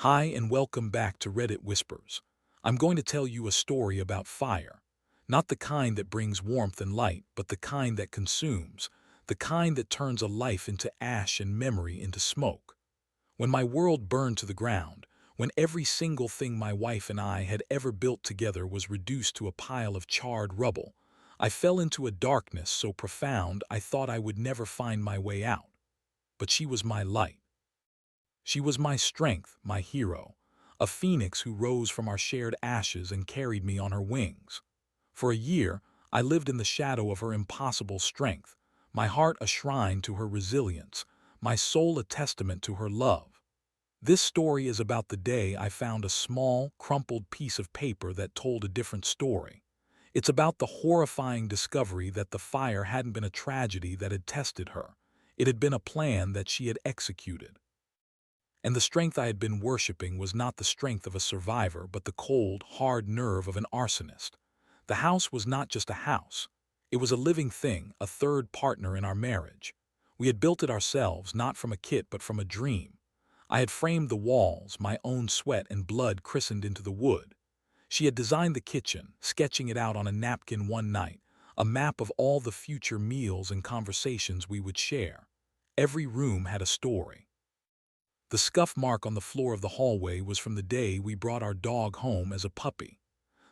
Hi and welcome back to Reddit Whispers. I'm going to tell you a story about fire. Not the kind that brings warmth and light, but the kind that consumes, the kind that turns a life into ash and memory into smoke. When my world burned to the ground, when every single thing my wife and I had ever built together was reduced to a pile of charred rubble, I fell into a darkness so profound I thought I would never find my way out. But she was my light. She was my strength, my hero, a phoenix who rose from our shared ashes and carried me on her wings. For a year, I lived in the shadow of her impossible strength, my heart a shrine to her resilience, my soul a testament to her love. This story is about the day I found a small, crumpled piece of paper that told a different story. It's about the horrifying discovery that the fire hadn't been a tragedy that had tested her. It had been a plan that she had executed. And the strength I had been worshipping was not the strength of a survivor, but the cold, hard nerve of an arsonist. The house was not just a house. It was a living thing, a third partner in our marriage. We had built it ourselves, not from a kit, but from a dream. I had framed the walls, my own sweat and blood christened into the wood. She had designed the kitchen, sketching it out on a napkin one night, a map of all the future meals and conversations we would share. Every room had a story. The scuff mark on the floor of the hallway was from the day we brought our dog home as a puppy.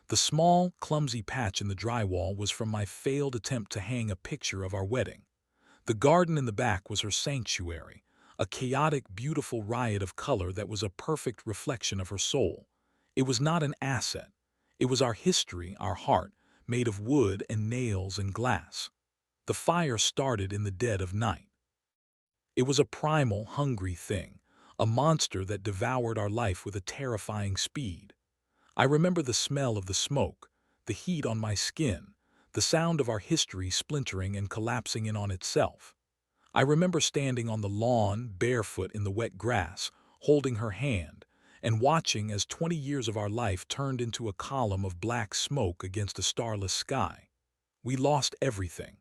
The small, clumsy patch in the drywall was from my failed attempt to hang a picture of our wedding. The garden in the back was her sanctuary, a chaotic, beautiful riot of color that was a perfect reflection of her soul. It was not an asset. It was our history, our heart, made of wood and nails and glass. The fire started in the dead of night. It was a primal, hungry thing, a monster that devoured our life with a terrifying speed. I remember the smell of the smoke, the heat on my skin, the sound of our history splintering and collapsing in on itself. I remember standing on the lawn, barefoot in the wet grass, holding her hand, and watching as 20 years of our life turned into a column of black smoke against a starless sky. We lost everything.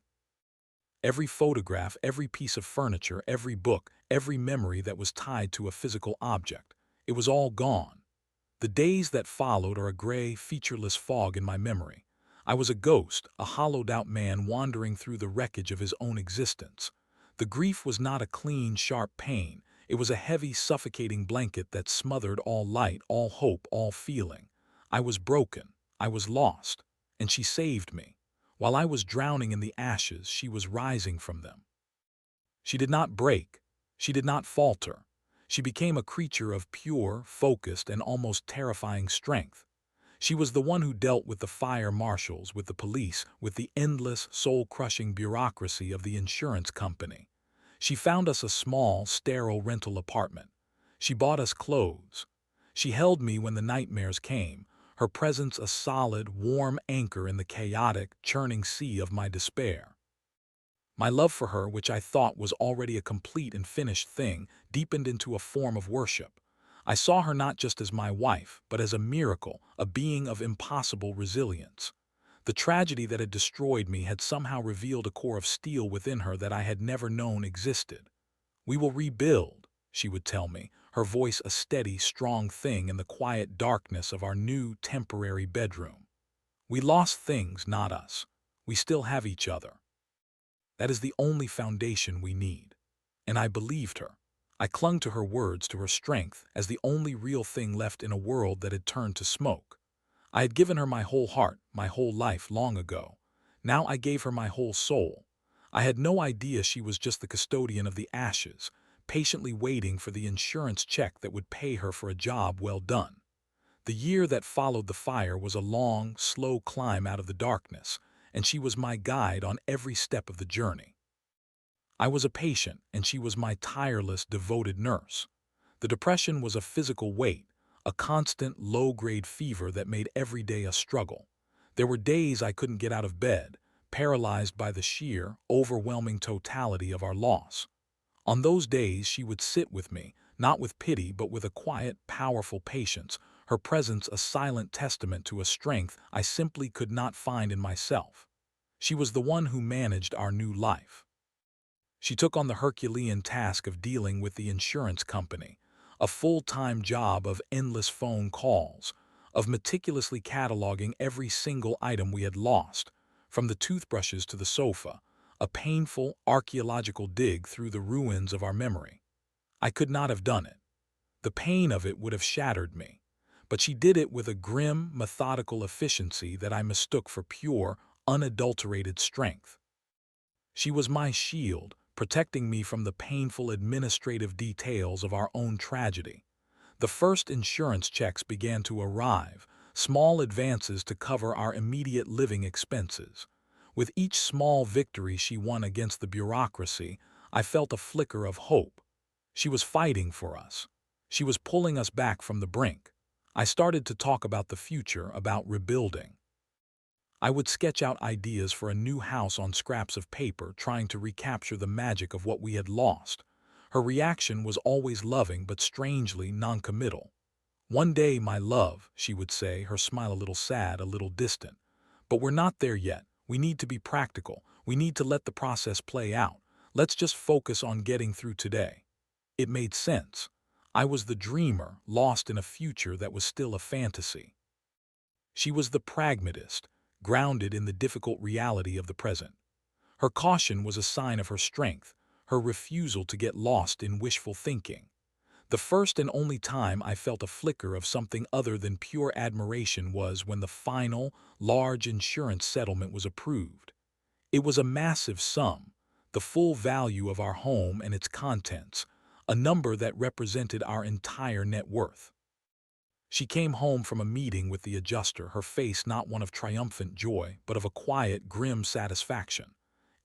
Every photograph, every piece of furniture, every book, every memory that was tied to a physical object. It was all gone. The days that followed are a gray, featureless fog in my memory. I was a ghost, a hollowed-out man wandering through the wreckage of his own existence. The grief was not a clean, sharp pain. It was a heavy, suffocating blanket that smothered all light, all hope, all feeling. I was broken. I was lost. And she saved me. While I was drowning in the ashes, she was rising from them. She did not break. She did not falter. She became a creature of pure, focused, and almost terrifying strength. She was the one who dealt with the fire marshals, with the police, with the endless, soul-crushing bureaucracy of the insurance company. She found us a small, sterile rental apartment. She bought us clothes. She held me when the nightmares came, her presence a solid, warm anchor in the chaotic, churning sea of my despair. My love for her, which I thought was already a complete and finished thing, deepened into a form of worship. I saw her not just as my wife, but as a miracle, a being of impossible resilience. The tragedy that had destroyed me had somehow revealed a core of steel within her that I had never known existed. "We will rebuild," she would tell me, her voice a steady, strong thing in the quiet darkness of our new, temporary bedroom. "We lost things, not us. We still have each other. That is the only foundation we need." And I believed her. I clung to her words, to her strength, as the only real thing left in a world that had turned to smoke. I had given her my whole heart, my whole life long ago. Now I gave her my whole soul. I had no idea she was just the custodian of the ashes, patiently waiting for the insurance check that would pay her for a job well done. The year that followed the fire was a long, slow climb out of the darkness, and she was my guide on every step of the journey. I was a patient, and she was my tireless, devoted nurse. The depression was a physical weight, a constant, low-grade fever that made every day a struggle. There were days I couldn't get out of bed, paralyzed by the sheer, overwhelming totality of our loss. On those days, she would sit with me, not with pity, but with a quiet, powerful patience, her presence a silent testament to a strength I simply could not find in myself. She was the one who managed our new life. She took on the Herculean task of dealing with the insurance company, a full-time job of endless phone calls, of meticulously cataloging every single item we had lost, from the toothbrushes to the sofa, a painful archaeological dig through the ruins of our memory. I could not have done it. The pain of it would have shattered me. But she did it with a grim, methodical efficiency that I mistook for pure, unadulterated strength. She was my shield, protecting me from the painful administrative details of our own tragedy. The first insurance checks began to arrive, small advances to cover our immediate living expenses. With each small victory she won against the bureaucracy, I felt a flicker of hope. She was fighting for us. She was pulling us back from the brink. I started to talk about the future, about rebuilding. I would sketch out ideas for a new house on scraps of paper, trying to recapture the magic of what we had lost. Her reaction was always loving but strangely noncommittal. "One day, my love," she would say, her smile a little sad, a little distant. "But we're not there yet. We need to be practical. We need to let the process play out. Let's just focus on getting through today." It made sense. I was the dreamer, lost in a future that was still a fantasy. She was the pragmatist, grounded in the difficult reality of the present. Her caution was a sign of her strength, her refusal to get lost in wishful thinking. The first and only time I felt a flicker of something other than pure admiration was when the final, large insurance settlement was approved. It was a massive sum, the full value of our home and its contents, a number that represented our entire net worth. She came home from a meeting with the adjuster, her face not one of triumphant joy, but of a quiet, grim satisfaction.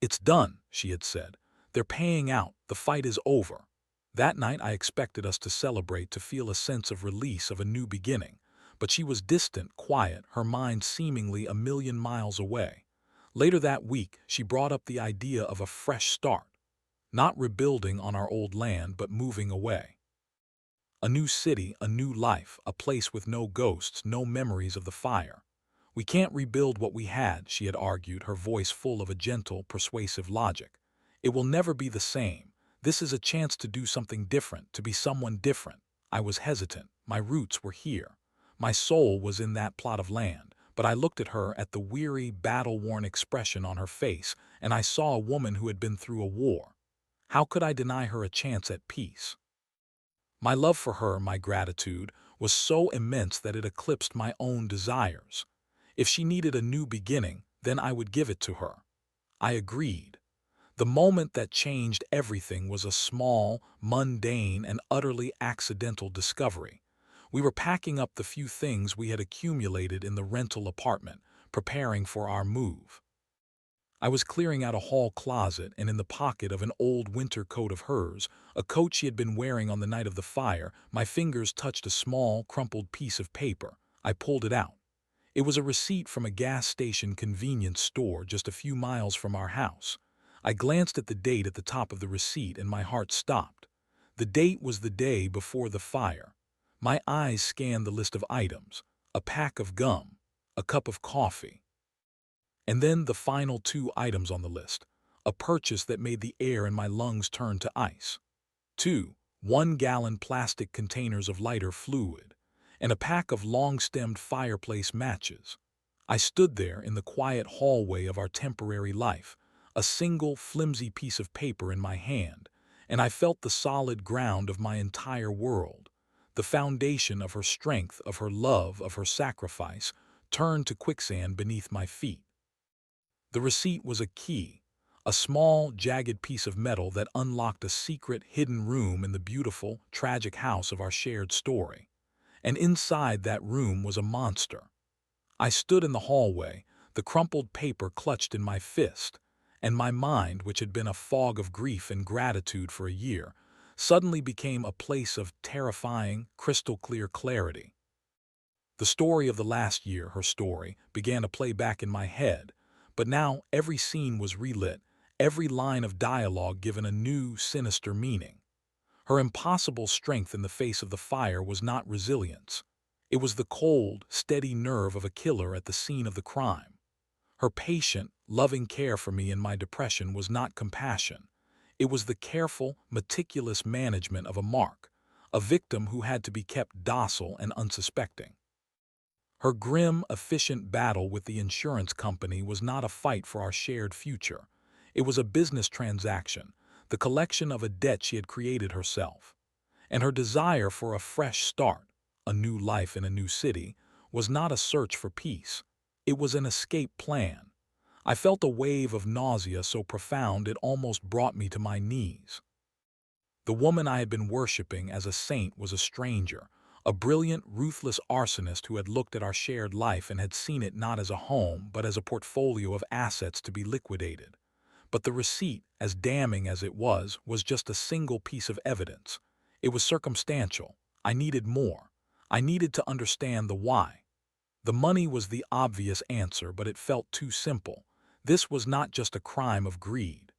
"It's done," she had said. "They're paying out. The fight is over." That night I expected us to celebrate, to feel a sense of release, of a new beginning. But she was distant, quiet, her mind seemingly a million miles away. Later that week, she brought up the idea of a fresh start. Not rebuilding on our old land, but moving away. A new city, a new life, a place with no ghosts, no memories of the fire. "We can't rebuild what we had," she had argued, her voice full of a gentle, persuasive logic. "It will never be the same. This is a chance to do something different, to be someone different." I was hesitant. My roots were here. My soul was in that plot of land. But I looked at her, at the weary, battle-worn expression on her face, and I saw a woman who had been through a war. How could I deny her a chance at peace? My love for her, my gratitude, was so immense that it eclipsed my own desires. If she needed a new beginning, then I would give it to her. I agreed. The moment that changed everything was a small, mundane, and utterly accidental discovery. We were packing up the few things we had accumulated in the rental apartment, preparing for our move. I was clearing out a hall closet, and in the pocket of an old winter coat of hers, a coat she had been wearing on the night of the fire, my fingers touched a small, crumpled piece of paper. I pulled it out. It was a receipt from a gas station convenience store just a few miles from our house. I glanced at the date at the top of the receipt, and my heart stopped. The date was the day before the fire. My eyes scanned the list of items: a pack of gum, a cup of coffee. And then the final two items on the list, a purchase that made the air in my lungs turn to ice. 2 1-gallon plastic containers of lighter fluid, and a pack of long-stemmed fireplace matches. I stood there in the quiet hallway of our temporary life, a single flimsy piece of paper in my hand, and I felt the solid ground of my entire world. The foundation of her strength, of her love, of her sacrifice, turned to quicksand beneath my feet. The receipt was a key, a small, jagged piece of metal that unlocked a secret, hidden room in the beautiful, tragic house of our shared story. And inside that room was a monster. I stood in the hallway, the crumpled paper clutched in my fist, and my mind, which had been a fog of grief and gratitude for a year, suddenly became a place of terrifying, crystal-clear clarity. The story of the last year, her story, began to play back in my head, but now every scene was relit, every line of dialogue given a new, sinister meaning. Her impossible strength in the face of the fire was not resilience. It was the cold, steady nerve of a killer at the scene of the crime. Her patient, loving care for me in my depression was not compassion. It was the careful, meticulous management of a mark, a victim who had to be kept docile and unsuspecting. Her grim, efficient battle with the insurance company was not a fight for our shared future. It was a business transaction, the collection of a debt she had created herself. And her desire for a fresh start, a new life in a new city, was not a search for peace. It was an escape plan. I felt a wave of nausea so profound it almost brought me to my knees. The woman I had been worshipping as a saint was a stranger, a brilliant, ruthless arsonist who had looked at our shared life and had seen it not as a home but as a portfolio of assets to be liquidated. But the receipt, as damning as it was just a single piece of evidence. It was circumstantial. I needed more. I needed to understand the why. The money was the obvious answer, but it felt too simple. This was not just a crime of greed.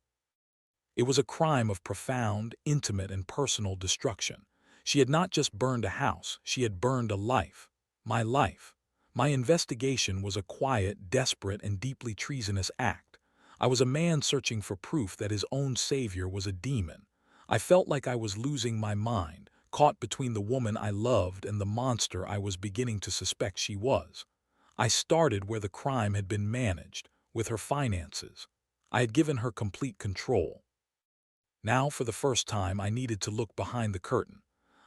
It was a crime of profound, intimate, and personal destruction. She had not just burned a house, she had burned a life. My life. My investigation was a quiet, desperate, and deeply treasonous act. I was a man searching for proof that his own savior was a demon. I felt like I was losing my mind, caught between the woman I loved and the monster I was beginning to suspect she was. I started where the crime had been managed, with her finances. I had given her complete control. Now, for the first time, I needed to look behind the curtain.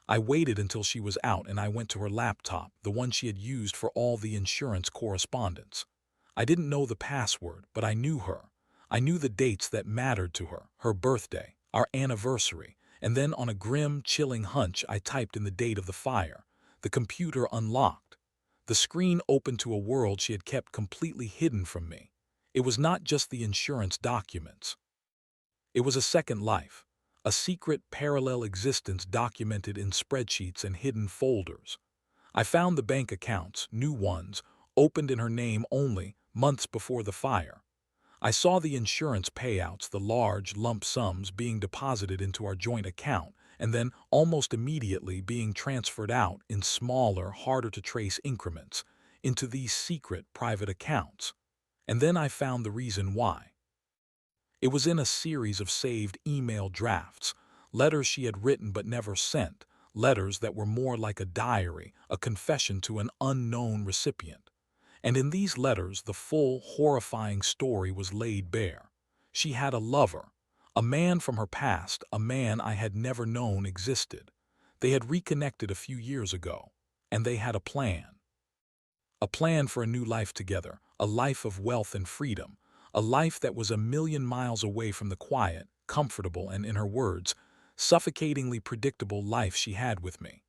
I waited until she was out and I went to her laptop, the one she had used for all the insurance correspondence. I didn't know the password, but I knew her. I knew the dates that mattered to her, her birthday, our anniversary, and then on a grim, chilling hunch I typed in the date of the fire. The computer unlocked. The screen opened to a world she had kept completely hidden from me. It was not just the insurance documents. It was a second life, a secret parallel existence documented in spreadsheets and hidden folders. I found the bank accounts, new ones, opened in her name only, months before the fire. I saw the insurance payouts, the large lump sums being deposited into our joint account, and then almost immediately being transferred out in smaller, harder-to-trace increments into these secret private accounts. And then I found the reason why. It was in a series of saved email drafts, letters she had written but never sent, letters that were more like a diary, a confession to an unknown recipient. And in these letters, the full, horrifying story was laid bare. She had a lover, a man from her past, a man I had never known existed. They had reconnected a few years ago, and they had a plan. A plan for a new life together, a life of wealth and freedom, a life that was a million miles away from the quiet, comfortable, and, in her words, suffocatingly predictable life she had with me.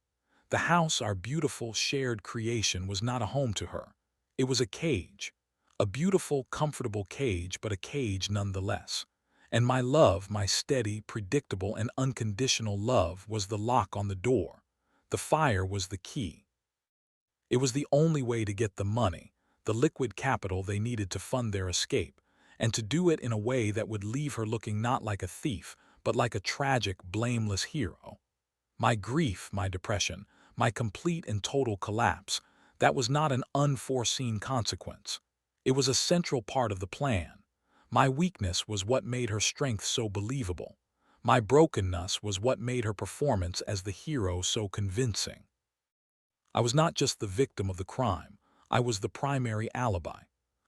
The house, our beautiful, shared creation, was not a home to her. It was a cage. A beautiful, comfortable cage, but a cage nonetheless. And my love, my steady, predictable, and unconditional love, was the lock on the door. The fire was the key. It was the only way to get the money, the liquid capital they needed to fund their escape, and to do it in a way that would leave her looking not like a thief, but like a tragic, blameless hero. My grief, my depression, my complete and total collapse, that was not an unforeseen consequence. It was a central part of the plan. My weakness was what made her strength so believable. My brokenness was what made her performance as the hero so convincing. I was not just the victim of the crime, I was the primary alibi.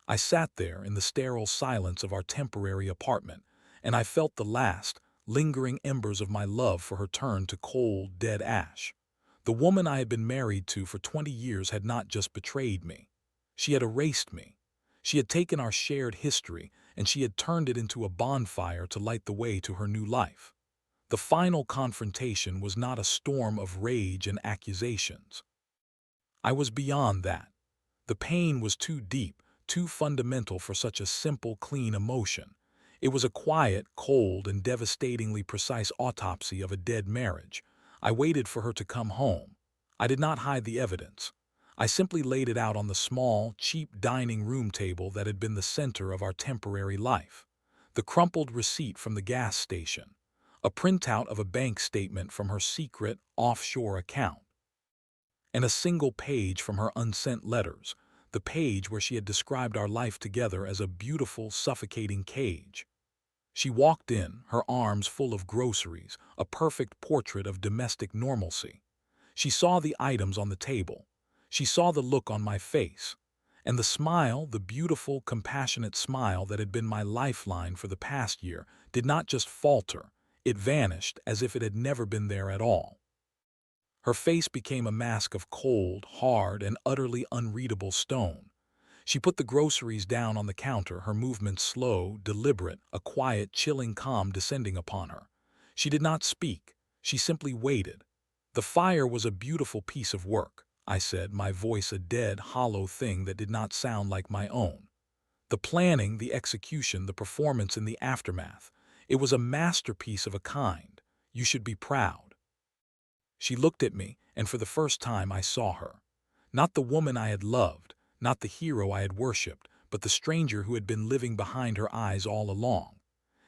I sat there in the sterile silence of our temporary apartment, and I felt the last, lingering embers of my love for her turn to cold, dead ash. The woman I had been married to for 20 years had not just betrayed me. She had erased me. She had taken our shared history, and she had turned it into a bonfire to light the way to her new life. The final confrontation was not a storm of rage and accusations. I was beyond that. The pain was too deep, too fundamental for such a simple, clean emotion. It was a quiet, cold, and devastatingly precise autopsy of a dead marriage. I waited for her to come home. I did not hide the evidence. I simply laid it out on the small, cheap dining room table that had been the center of our temporary life. The crumpled receipt from the gas station, a printout of a bank statement from her secret, offshore account, and a single page from her unsent letters, the page where she had described our life together as a beautiful, suffocating cage. She walked in, her arms full of groceries, a perfect portrait of domestic normalcy. She saw the items on the table. She saw the look on my face. And the smile, the beautiful, compassionate smile that had been my lifeline for the past year, did not just falter. It vanished as if it had never been there at all. Her face became a mask of cold, hard, and utterly unreadable stone. She put the groceries down on the counter, her movements slow, deliberate, a quiet, chilling calm descending upon her. She did not speak. She simply waited. The fire was a beautiful piece of work, I said, my voice a dead, hollow thing that did not sound like my own. The planning, the execution, the performance in the aftermath. It was a masterpiece of a kind. You should be proud. She looked at me, and for the first time I saw her. Not the woman I had loved, not the hero I had worshipped, but the stranger who had been living behind her eyes all along.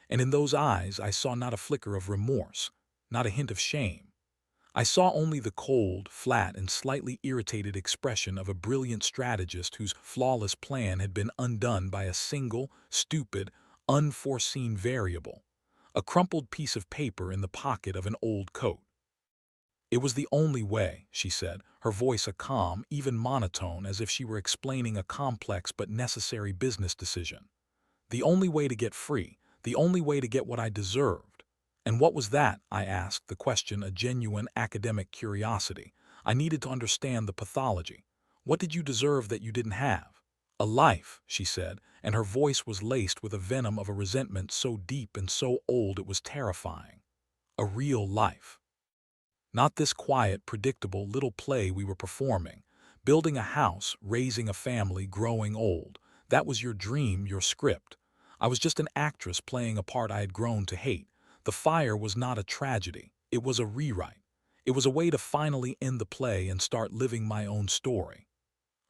And in those eyes I saw not a flicker of remorse, not a hint of shame. I saw only the cold, flat, and slightly irritated expression of a brilliant strategist whose flawless plan had been undone by a single, stupid, unforeseen variable, a crumpled piece of paper in the pocket of an old coat. It was the only way, she said, her voice a calm, even monotone, as if she were explaining a complex but necessary business decision. The only way to get free, the only way to get what I deserved. And what was that? I asked, the question a genuine academic curiosity. I needed to understand the pathology. What did you deserve that you didn't have? A life, she said, and her voice was laced with a venom of a resentment so deep and so old it was terrifying. A real life. Not this quiet, predictable little play we were performing. Building a house, raising a family, growing old. That was your dream, your script. I was just an actress playing a part I had grown to hate. The fire was not a tragedy. It was a rewrite. It was a way to finally end the play and start living my own story.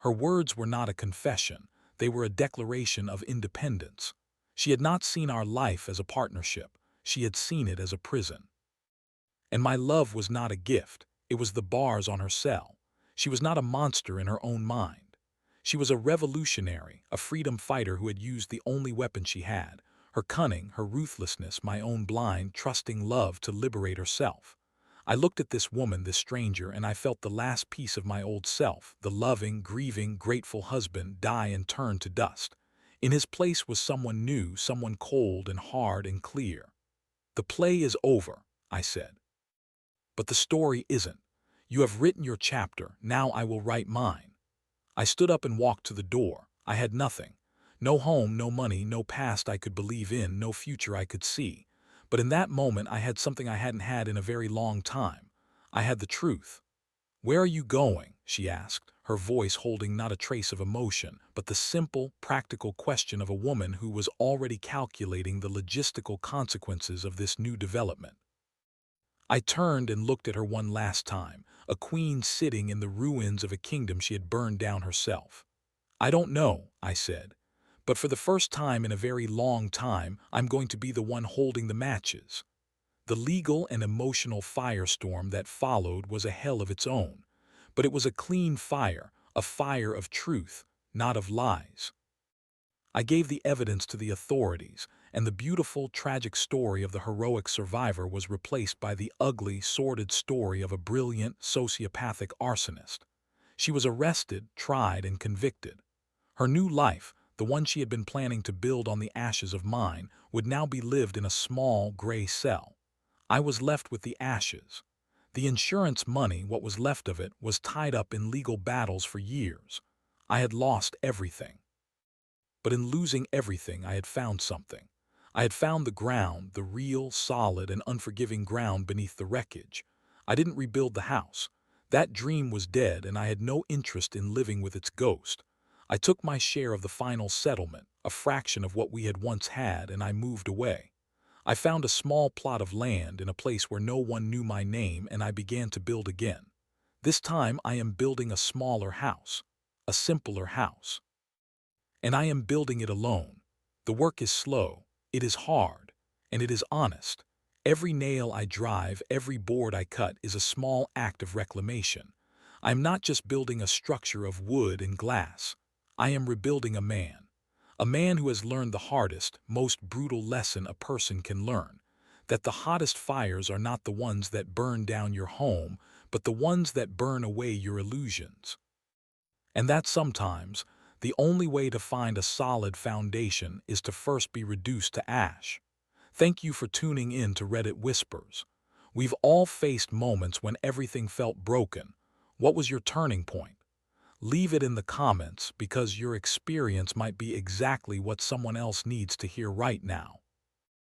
Her words were not a confession. They were a declaration of independence. She had not seen our life as a partnership. She had seen it as a prison. And my love was not a gift. It was the bars on her cell. She was not a monster in her own mind. She was a revolutionary, a freedom fighter who had used the only weapon she had, her cunning, her ruthlessness, my own blind, trusting love to liberate herself. I looked at this woman, this stranger, and I felt the last piece of my old self, the loving, grieving, grateful husband, die and turn to dust. In his place was someone new, someone cold and hard and clear. The play is over, I said. But the story isn't. You have written your chapter, now I will write mine. I stood up and walked to the door. I had nothing. No home, no money, no past I could believe in, no future I could see. But in that moment I had something I hadn't had in a very long time. I had the truth. "Where are you going?" she asked, her voice holding not a trace of emotion, but the simple, practical question of a woman who was already calculating the logistical consequences of this new development. I turned and looked at her one last time, a queen sitting in the ruins of a kingdom she had burned down herself. "I don't know," I said, "but for the first time in a very long time, I'm going to be the one holding the matches." The legal and emotional firestorm that followed was a hell of its own, but it was a clean fire, a fire of truth, not of lies. I gave the evidence to the authorities, and the beautiful, tragic story of the heroic survivor was replaced by the ugly, sordid story of a brilliant, sociopathic arsonist. She was arrested, tried, and convicted. Her new life, the one she had been planning to build on the ashes of mine, would now be lived in a small, gray cell. I was left with the ashes. The insurance money, what was left of it, was tied up in legal battles for years. I had lost everything. But in losing everything, I had found something. I had found the ground, the real, solid, and unforgiving ground beneath the wreckage. I didn't rebuild the house. That dream was dead, and I had no interest in living with its ghost. I took my share of the final settlement, a fraction of what we had once had, and I moved away. I found a small plot of land in a place where no one knew my name, and I began to build again. This time I am building a smaller house, a simpler house. And I am building it alone. The work is slow, it is hard, and it is honest. Every nail I drive, every board I cut is a small act of reclamation. I am not just building a structure of wood and glass. I am rebuilding a man. A man who has learned the hardest, most brutal lesson a person can learn, that the hottest fires are not the ones that burn down your home, but the ones that burn away your illusions. And that sometimes, the only way to find a solid foundation is to first be reduced to ash. Thank you for tuning in to Reddit Whispers. We've all faced moments when everything felt broken. What was your turning point? Leave it in the comments because your experience might be exactly what someone else needs to hear right now.